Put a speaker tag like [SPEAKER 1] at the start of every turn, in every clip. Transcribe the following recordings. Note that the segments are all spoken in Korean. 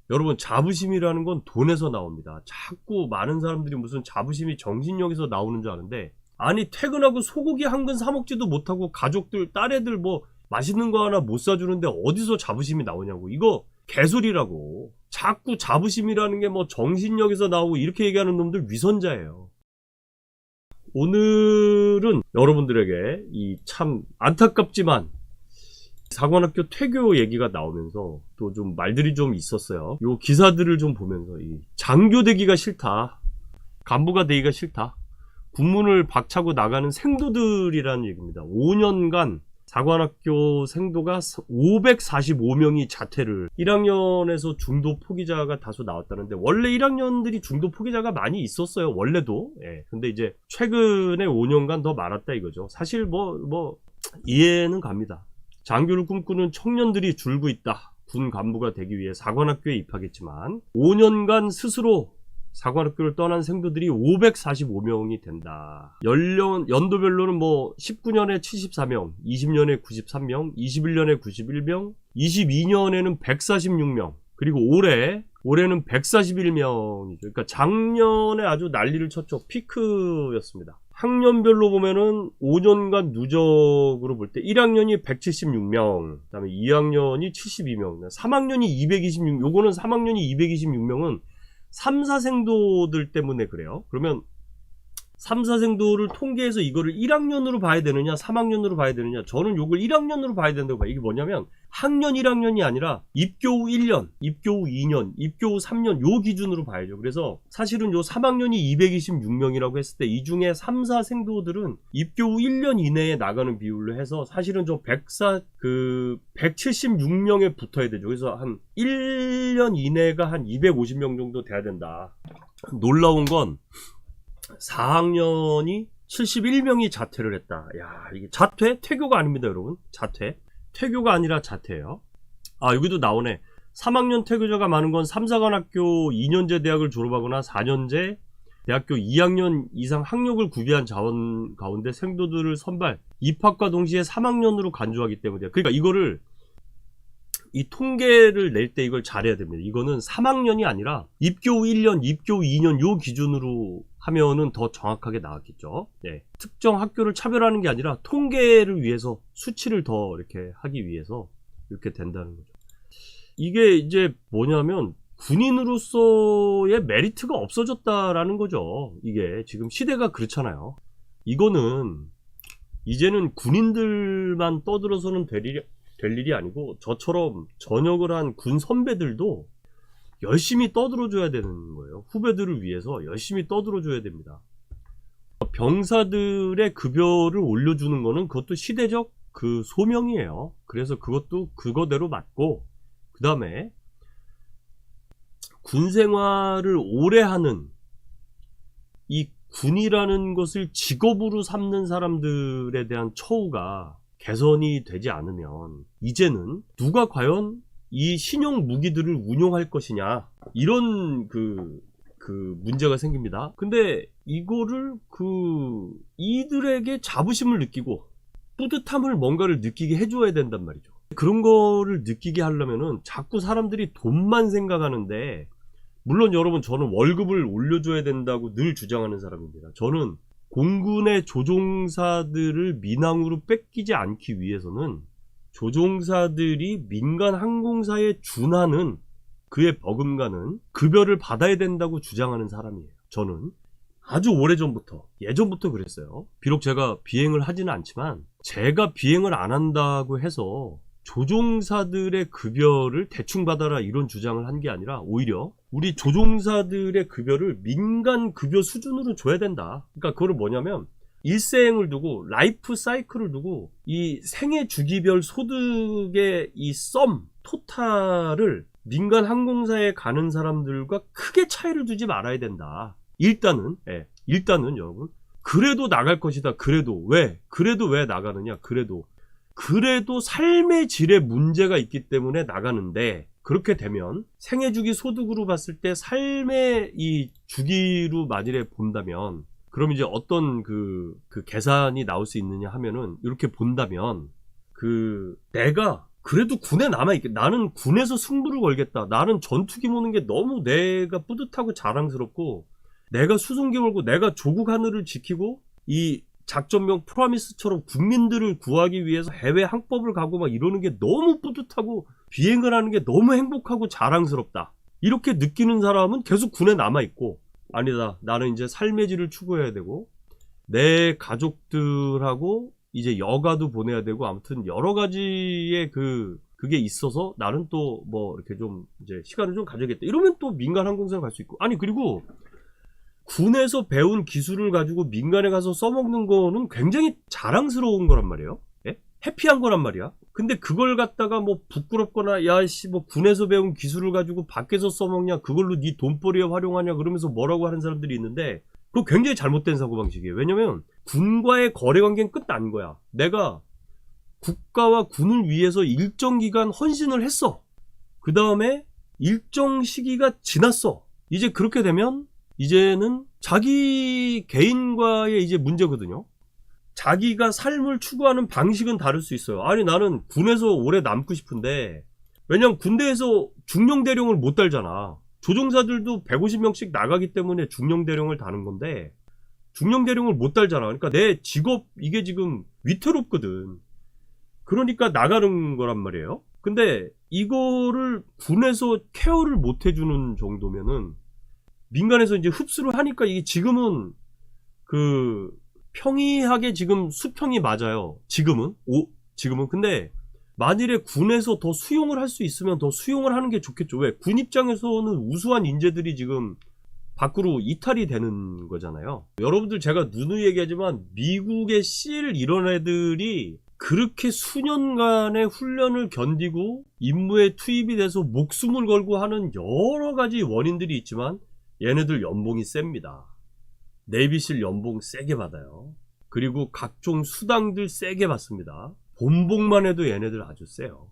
[SPEAKER 1] 여러분, 자부심이라는 건 돈에서 나옵니다. 자꾸 많은 사람들이 무슨 자부심이 정신력에서 나오는 줄 아는데, 아니 퇴근하고 소고기 한 근 사 먹지도 못하고 가족들, 딸애들 뭐 맛있는 거 하나 못 사주는데 어디서 자부심이 나오냐고. 이거 개소리라고. 자꾸 자부심이라는 게 뭐 정신력에서 나오고 이렇게 얘기하는 놈들 위선자예요. 오늘은 여러분들에게 이 참 안타깝지만 사관학교 퇴교 얘기가 나오면서 또 좀 말들이 좀 있었어요. 요 기사들을 좀 보면서 이 장교 되기가 싫다, 간부가 되기가 싫다, 군문을 박차고 나가는 생도들이라는 얘기입니다. 5년간 사관학교 생도가 545명이 자퇴를, 1학년에서 중도 포기자가 다소 나왔다는데, 원래 1학년들이 중도 포기자가 많이 있었어요, 원래도. 예. 근데 이제 최근에 5년간 더 많았다 이거죠. 사실 뭐 이해는 갑니다. 장교를 꿈꾸는 청년들이 줄고 있다. 군 간부가 되기 위해 사관학교에 입학했지만 5년간 스스로 사관학교를 떠난 생도들이 545명이 된다. 연도별로는 뭐 19년에 74명, 20년에 93명, 21년에 91명, 22년에는 146명, 그리고 올해는 141명이죠. 그러니까 작년에 아주 난리를 쳤죠. 피크였습니다. 학년별로 보면은 5년간 누적으로 볼 때 1학년이 176명, 그 다음에 2학년이 72명, 3학년이 226명, 요거는 3학년이 226명은 3, 4생도들 때문에 그래요. 그러면 3, 4생도를 통계해서 이거를 1학년으로 봐야 되느냐 3학년으로 봐야 되느냐, 저는 요걸 1학년으로 봐야 된다고 봐요. 이게 뭐냐면 학년 1학년이 아니라 입교 후 1년, 입교 후 2년, 입교 후 3년 요 기준으로 봐야죠. 그래서 사실은 요 3학년이 226명이라고 했을 때 이 중에 3, 4생도들은 입교 후 1년 이내에 나가는 비율로 해서 사실은 저 176명에 붙어야 되죠. 그래서 한 1년 이내가 한 250명 정도 돼야 된다. 놀라운 건 4학년이 71명이 자퇴를 했다. 야, 이게 자퇴? 퇴교가 아닙니다, 여러분. 자퇴. 퇴교가 아니라 자퇴예요. 아, 여기도 나오네. 3학년 퇴교자가 많은 건 3, 4관학교 2년제 대학을 졸업하거나 4년제 대학교 2학년 이상 학력을 구비한 자원 가운데 생도들을 선발, 입학과 동시에 3학년으로 간주하기 때문이에요. 그러니까 이거를, 이 통계를 낼 때 이걸 잘해야 됩니다. 이거는 3학년이 아니라 입교 후 1년, 입교 후 2년 요 기준으로 하면은 더 정확하게 나왔겠죠. 네. 특정 학교를 차별하는 게 아니라 통계를 위해서, 수치를 더 이렇게 하기 위해서 이렇게 된다는 거죠. 이게 이제 뭐냐면 군인으로서의 메리트가 없어졌다라는 거죠. 이게 지금 시대가 그렇잖아요. 이거는 이제는 군인들만 떠들어서는 될 일이 아니고, 저처럼 전역을 한 군 선배들도 열심히 떠들어줘야 되는 거예요. 후배들을 위해서 열심히 떠들어줘야 됩니다. 병사들의 급여를 올려주는 거는 그것도 시대적 그 소명이에요. 그래서 그것도 그거대로 맞고, 그 다음에 군 생활을 오래 하는, 이 군이라는 것을 직업으로 삼는 사람들에 대한 처우가 개선이 되지 않으면 이제는 누가 과연 이 신형 무기들을 운용할 것이냐, 이런 그 문제가 생깁니다. 근데 이거를 이들에게 자부심을 느끼고 뿌듯함을 뭔가를 느끼게 해줘야 된단 말이죠. 그런 거를 느끼게 하려면은 자꾸 사람들이 돈만 생각하는데, 물론 여러분, 저는 월급을 올려줘야 된다고 늘 주장하는 사람입니다. 저는 공군의 조종사들을 민항으로 뺏기지 않기 위해서는 조종사들이 민간 항공사에 준하는 그의 버금가는 급여를 받아야 된다고 주장하는 사람이에요. 저는 아주 오래전부터, 예전부터 그랬어요. 비록 제가 비행을 하지는 않지만, 제가 비행을 안 한다고 해서 조종사들의 급여를 대충 받아라 이런 주장을 한 게 아니라, 오히려 우리 조종사들의 급여를 민간 급여 수준으로 줘야 된다. 그러니까 그거를 뭐냐면, 일생을 두고, 라이프 사이클을 두고, 이 생애 주기별 소득의 이 토탈을 민간 항공사에 가는 사람들과 크게 차이를 두지 말아야 된다. 일단은 여러분, 그래도 나갈 것이다. 그래도 왜 나가느냐? 그래도 삶의 질에 문제가 있기 때문에 나가는데, 그렇게 되면 생애 주기 소득으로 봤을 때 삶의 이 주기로 만일에 본다면, 그럼 이제 어떤 그 계산이 나올 수 있느냐 하면은, 이렇게 본다면 내가 그래도 군에 남아있게, 나는 군에서 승부를 걸겠다. 나는 전투기 모는 게 너무 내가 뿌듯하고 자랑스럽고, 내가 수송기 몰고 내가 조국 하늘을 지키고 이 작전명 프로미스처럼 국민들을 구하기 위해서 해외 항법을 가고 막 이러는 게 너무 뿌듯하고 비행을 하는 게 너무 행복하고 자랑스럽다. 이렇게 느끼는 사람은 계속 군에 남아있고, 아니다, 나는 이제 삶의 질을 추구해야 되고 내 가족들하고 이제 여가도 보내야 되고, 아무튼 여러 가지의 그게 있어서 나는 또 뭐 이렇게 좀 이제 시간을 좀 가져야겠다. 이러면 또 민간 항공사를 갈 수 있고, 아니 그리고 군에서 배운 기술을 가지고 민간에 가서 써먹는 거는 굉장히 자랑스러운 거란 말이에요. 예? 해피한 거란 말이야. 근데 그걸 갖다가 뭐 부끄럽거나 야씨 뭐 군에서 배운 기술을 가지고 밖에서 써먹냐, 그걸로 네 돈벌이에 활용하냐 그러면서 뭐라고 하는 사람들이 있는데, 그거 굉장히 잘못된 사고방식이에요. 왜냐면 군과의 거래관계는 끝 난 거야. 내가 국가와 군을 위해서 일정 기간 헌신을 했어. 그 다음에 일정 시기가 지났어. 이제 그렇게 되면 이제는 자기 개인과의 이제 문제거든요. 자기가 삶을 추구하는 방식은 다를 수 있어요. 아니 나는 군에서 오래 남고 싶은데, 왜냐면 군대에서 중령대령을 못 달잖아. 조종사들도 150명씩 나가기 때문에 중령대령을 다는 건데 중령대령을 못 달잖아. 그러니까 내 직업 이게 지금 위태롭거든. 그러니까 나가는 거란 말이에요. 근데 이거를 군에서 케어를 못 해주는 정도면은 민간에서 이제 흡수를 하니까 이게 지금은 평이하게 지금 수평이 맞아요. 지금은 근데 만일에 군에서 더 수용을 할 수 있으면 더 수용을 하는 게 좋겠죠. 왜? 군 입장에서는 우수한 인재들이 지금 밖으로 이탈이 되는 거잖아요. 여러분들 제가 누누이 얘기하지만 미국의 SEAL 이런 애들이 그렇게 수년간의 훈련을 견디고 임무에 투입이 돼서 목숨을 걸고 하는 여러 가지 원인들이 있지만 얘네들 연봉이 셉니다. 네이비실 연봉 세게 받아요. 그리고 각종 수당들 세게 받습니다. 본복만 해도 얘네들 아주 세요.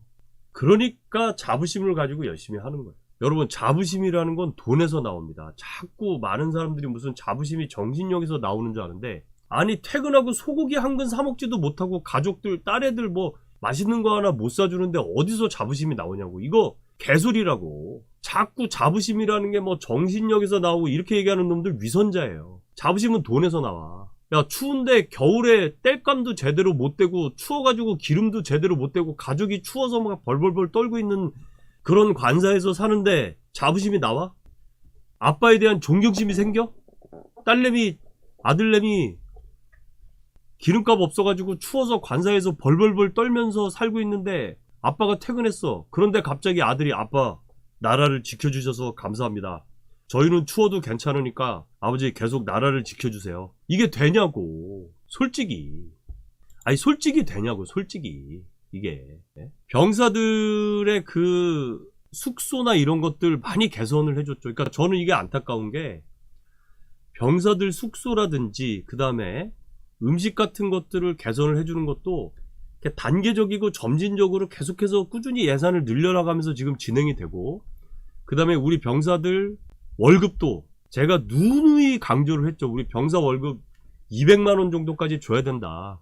[SPEAKER 1] 그러니까 자부심을 가지고 열심히 하는 거예요. 여러분, 자부심이라는 건 돈에서 나옵니다. 자꾸 많은 사람들이 무슨 자부심이 정신력에서 나오는 줄 아는데, 아니 퇴근하고 소고기 한 근 사 먹지도 못하고 가족들 딸애들 뭐 맛있는 거 하나 못 사주는데 어디서 자부심이 나오냐고. 이거 개소리라고. 자꾸 자부심이라는 게 뭐 정신력에서 나오고 이렇게 얘기하는 놈들 위선자예요. 자부심은 돈에서 나와. 야, 추운데 겨울에 땔감도 제대로 못 대고 추워가지고 기름도 제대로 못 대고 가족이 추워서 막 벌벌벌 떨고 있는 그런 관사에서 사는데 자부심이 나와? 아빠에 대한 존경심이 생겨? 딸내미 아들내미 기름값 없어가지고 추워서 관사에서 벌벌벌 떨면서 살고 있는데 아빠가 퇴근했어. 그런데 갑자기 아들이 아빠 나라를 지켜주셔서 감사합니다. 저희는 추워도 괜찮으니까 아버지 계속 나라를 지켜주세요. 이게 되냐고. 솔직히. 아니 솔직히 되냐고. 솔직히. 이게. 병사들의 그 숙소나 이런 것들 많이 개선을 해줬죠. 그러니까 저는 이게 안타까운 게 병사들 숙소라든지 그 다음에 음식 같은 것들을 개선을 해주는 것도 단계적이고 점진적으로 계속해서 꾸준히 예산을 늘려나가면서 지금 진행이 되고, 그 다음에 우리 병사들 월급도 제가 누누이 강조를 했죠. 우리 병사 월급 200만원 정도까지 줘야 된다.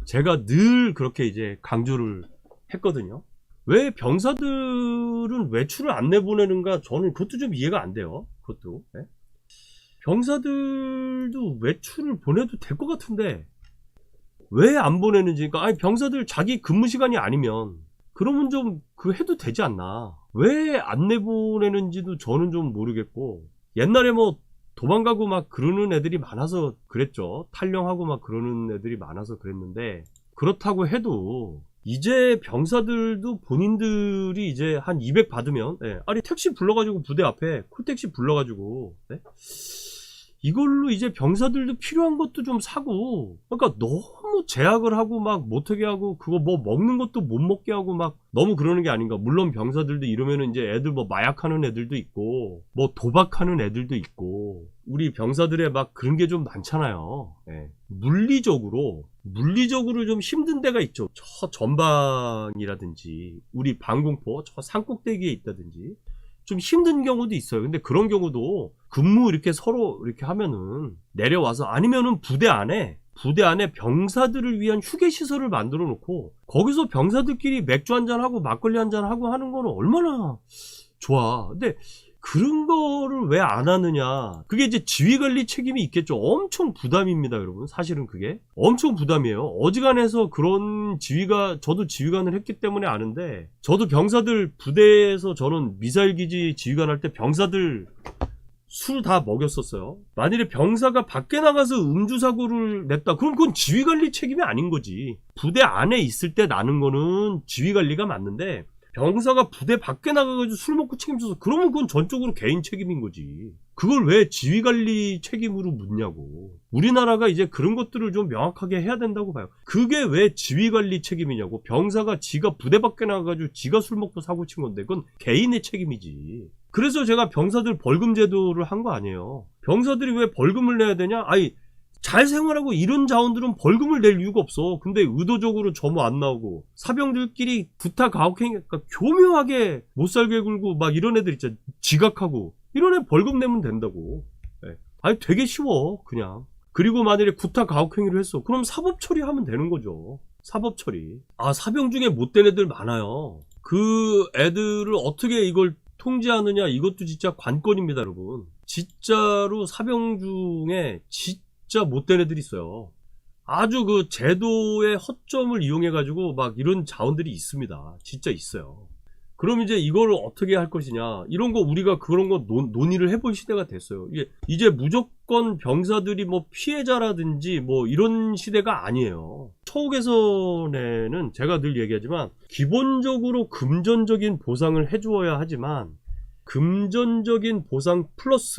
[SPEAKER 1] 제가 늘 그렇게 이제 강조를 했거든요. 왜 병사들은 외출을 안 내보내는가? 저는 그것도 좀 이해가 안 돼요. 그것도. 네? 병사들도 외출을 보내도 될 것 같은데 왜 안 보내는지. 그러니까 아니 병사들 자기 근무 시간이 아니면 그러면 좀 해도 되지 않나. 왜 안 내보내는지도 저는 좀 모르겠고, 옛날에 뭐 도망가고 막 그러는 애들이 많아서 그랬죠. 탈영하고 막 그러는 애들이 많아서 그랬는데, 그렇다고 해도 이제 병사들도 본인들이 이제 한 200 받으면, 아니 택시 불러가지고 부대 앞에 콜택시 불러가지고 이걸로 이제 병사들도 필요한 것도 좀 사고, 그러니까 너무 제약을 하고 막 못하게 하고 그거 뭐 먹는 것도 못 먹게 하고 막 너무 그러는 게 아닌가. 물론 병사들도 이러면은 이제 애들 뭐 마약하는 애들도 있고 뭐 도박하는 애들도 있고 우리 병사들의 막 그런 게 좀 많잖아요. 물리적으로 좀 힘든 데가 있죠. 저 전방이라든지 우리 방공포 저 산꼭대기에 있다든지 좀 힘든 경우도 있어요. 근데 그런 경우도 근무 이렇게 서로 이렇게 하면은 내려와서, 아니면은 부대 안에 부대 안에 병사들을 위한 휴게시설을 만들어 놓고 거기서 병사들끼리 맥주 한잔하고 막걸리 한잔하고 하는 거는 얼마나 좋아. 근데 그런 거를 왜 안 하느냐. 그게 이제 지휘관리 책임이 있겠죠. 엄청 부담입니다, 여러분. 사실은 그게 엄청 부담이에요. 어지간해서 그런 저도 지휘관을 했기 때문에 아는데, 저도 병사들 부대에서 저는 미사일 기지 지휘관 할 때 병사들 술 다 먹였었어요. 만일에 병사가 밖에 나가서 음주사고를 냈다, 그럼 그건 지휘관리 책임이 아닌 거지. 부대 안에 있을 때 나는 거는 지휘관리가 맞는데, 병사가 부대 밖에 나가가지고 술 먹고 책임져서 그러면 그건 전적으로 개인 책임인 거지. 그걸 왜 지휘관리 책임으로 묻냐고. 우리나라가 이제 그런 것들을 좀 명확하게 해야 된다고 봐요. 그게 왜 지휘관리 책임이냐고. 병사가 지가 부대 밖에 나가가지고 지가 술 먹고 사고 친 건데 그건 개인의 책임이지. 그래서 제가 병사들 벌금 제도를 한 거 아니에요. 병사들이 왜 벌금을 내야 되냐? 아니, 잘 생활하고 이런 자원들은 벌금을 낼 이유가 없어. 근데 의도적으로 점호 안 나오고 사병들끼리 구타 가혹행위, 그러니까 교묘하게 못 살게 굴고 막 이런 애들 있잖아. 지각하고 이런 애 벌금 내면 된다고. 네. 아니 되게 쉬워 그냥. 그리고 만약에 구타 가혹행위를 했어, 그럼 사법 처리하면 되는 거죠. 사법 처리. 아, 사병 중에 못된 애들 많아요. 그 애들을 어떻게 이걸 통제하느냐, 이것도 진짜 관건입니다, 여러분. 진짜로 사병 중에 진짜 못된 애들이 있어요. 아주 그 제도의 허점을 이용해가지고 막 이런 자원들이 있습니다. 진짜 있어요. 그럼 이제 이거를 어떻게 할 것이냐, 이런 거 우리가 그런 거 논의를 해볼 시대가 됐어요. 이제 무조건 병사들이 뭐 피해자라든지 뭐 이런 시대가 아니에요. 처우 개선에는 제가 늘 얘기하지만 기본적으로 금전적인 보상을 해주어야 하지만, 금전적인 보상 플러스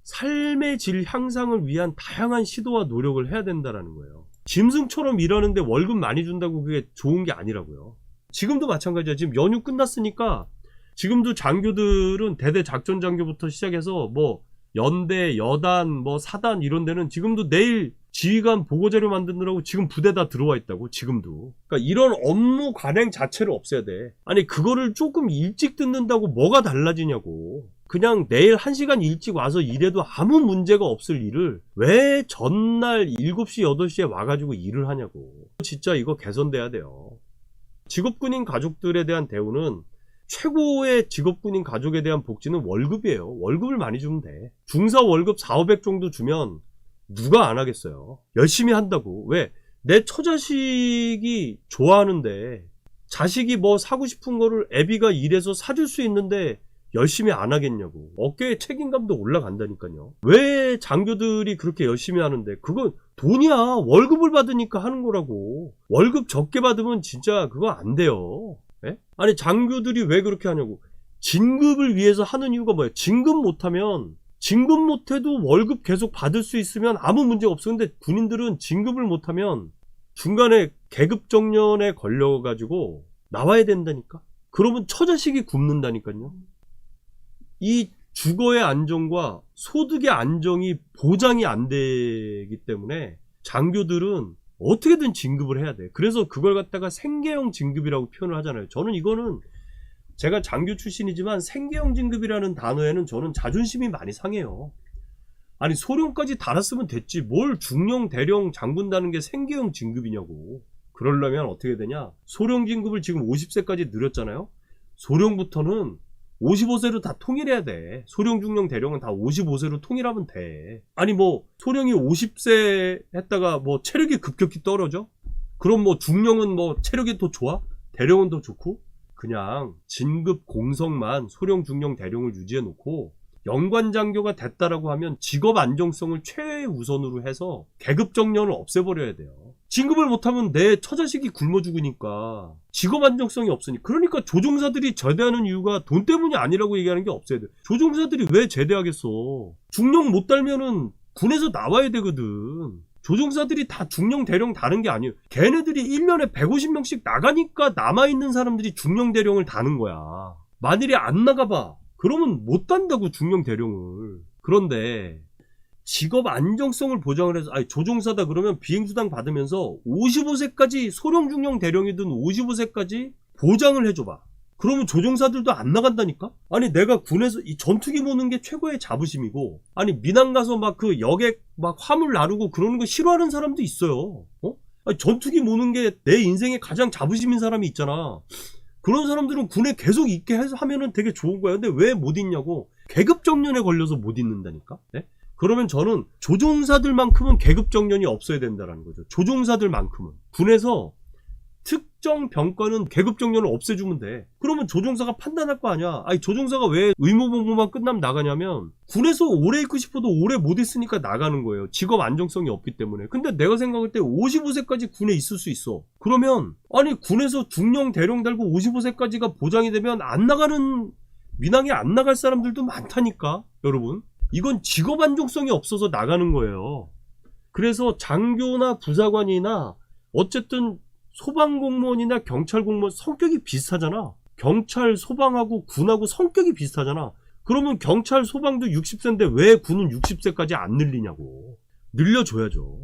[SPEAKER 1] 삶의 질 향상을 위한 다양한 시도와 노력을 해야 된다라는 거예요. 짐승처럼 일하는데 월급 많이 준다고 그게 좋은 게 아니라고요. 지금도 마찬가지야. 지금 연휴 끝났으니까 지금도 장교들은 대대 작전 장교부터 시작해서 뭐 연대, 여단, 뭐 사단 이런 데는 지금도 내일 지휘관 보고자료 만드느라고 지금 부대 다 들어와 있다고. 지금도. 그러니까 이런 업무 관행 자체를 없애야 돼. 아니 그거를 조금 일찍 듣는다고 뭐가 달라지냐고. 그냥 내일 1시간 일찍 와서 일해도 아무 문제가 없을 일을 왜 전날 7시, 8시에 와가지고 일을 하냐고. 진짜 이거 개선돼야 돼요. 직업군인 가족들에 대한 대우는, 최고의 직업군인 가족에 대한 복지는 월급이에요. 월급을 많이 주면 돼. 중사 월급 400, 500 정도 주면 누가 안 하겠어요. 열심히 한다고. 왜? 내 처자식이 좋아하는데, 자식이 뭐 사고 싶은 거를 애비가 일해서 사줄 수 있는데 열심히 안 하겠냐고. 어깨에 책임감도 올라간다니까요. 왜 장교들이 그렇게 열심히 하는데, 그건 돈이야. 월급을 받으니까 하는 거라고. 월급 적게 받으면 진짜 그거 안 돼요. 예? 아니 장교들이 왜 그렇게 하냐고. 진급을 위해서 하는 이유가 뭐야? 진급 못해도 월급 계속 받을 수 있으면 아무 문제가 없어. 근데 군인들은 진급을 못하면 중간에 계급 정년에 걸려가지고 나와야 된다니까. 그러면 처자식이 굶는다니까요. 이 주거의 안정과 소득의 안정이 보장이 안 되기 때문에 장교들은 어떻게든 진급을 해야 돼. 그래서 그걸 갖다가 생계형 진급이라고 표현을 하잖아요. 저는 이거는, 제가 장교 출신이지만 생계형 진급이라는 단어에는 저는 자존심이 많이 상해요. 아니 소령까지 달았으면 됐지 뭘 중령, 대령, 장군 다는 게 생계형 진급이냐고. 그러려면 어떻게 되냐, 소령 진급을 지금 50세까지 늘렸잖아요. 소령부터는 55세로 다 통일해야 돼. 소령, 중령, 대령은 다 55세로 통일하면 돼. 아니 뭐 소령이 50세 했다가 뭐 체력이 급격히 떨어져? 그럼 뭐 중령은 뭐 체력이 더 좋아? 대령은 더 좋고? 그냥 진급 공석만 소령, 중령, 대령을 유지해 놓고 영관장교가 됐다라고 하면 직업 안정성을 최우선으로 해서 계급 정년을 없애버려야 돼요. 진급을 못하면 내 처자식이 굶어 죽으니까 직업 안정성이 없으니. 그러니까 조종사들이 제대하는 이유가 돈 때문이 아니라고 얘기하는 게 없어야 돼. 조종사들이 왜 제대하겠어? 중령 못 달면은 군에서 나와야 되거든. 조종사들이 다 중령, 대령 다는 게 아니에요. 걔네들이 1년에 150명씩 나가니까 남아있는 사람들이 중령, 대령을 다는 거야. 만일에 안 나가봐, 그러면 못 단다고 중령, 대령을. 그런데 직업 안정성을 보장을 해서, 아니 조종사다 그러면 비행수당 받으면서 55세까지 소령, 중령, 대령이든 55세까지 보장을 해줘봐. 그러면 조종사들도 안 나간다니까? 아니 내가 군에서 이 전투기 모는 게 최고의 자부심이고, 아니 민항 가서 막 그 여객 막 화물 나르고 그러는 거 싫어하는 사람도 있어요. 아니, 전투기 모는 게 내 인생의 가장 자부심인 사람이 있잖아. 그런 사람들은 군에 계속 있게 해서 하면은 되게 좋은 거야. 근데 왜 못 있냐고. 계급정년에 걸려서 못 있는다니까? 네? 그러면 저는 조종사들만큼은 계급정년이 없어야 된다는 거죠. 조종사들만큼은. 군에서 특정 병과는 계급정년을 없애주면 돼. 그러면 조종사가 판단할 거 아니야. 아니 조종사가 왜 의무복무만 끝나면 나가냐면, 군에서 오래 있고 싶어도 오래 못 있으니까 나가는 거예요. 직업 안정성이 없기 때문에. 근데 내가 생각할 때 55세까지 군에 있을 수 있어. 그러면 아니 군에서 중령 대령 달고 55세까지가 보장이 되면 안 나가는, 민항에 안 나갈 사람들도 많다니까 여러분. 이건 직업 안정성이 없어서 나가는 거예요. 그래서 장교나 부사관이나 어쨌든 소방공무원이나 경찰공무원 성격이 비슷하잖아. 경찰, 소방하고 군하고 성격이 비슷하잖아. 그러면 경찰, 소방도 60세인데 왜 군은 60세까지 안 늘리냐고. 늘려줘야죠.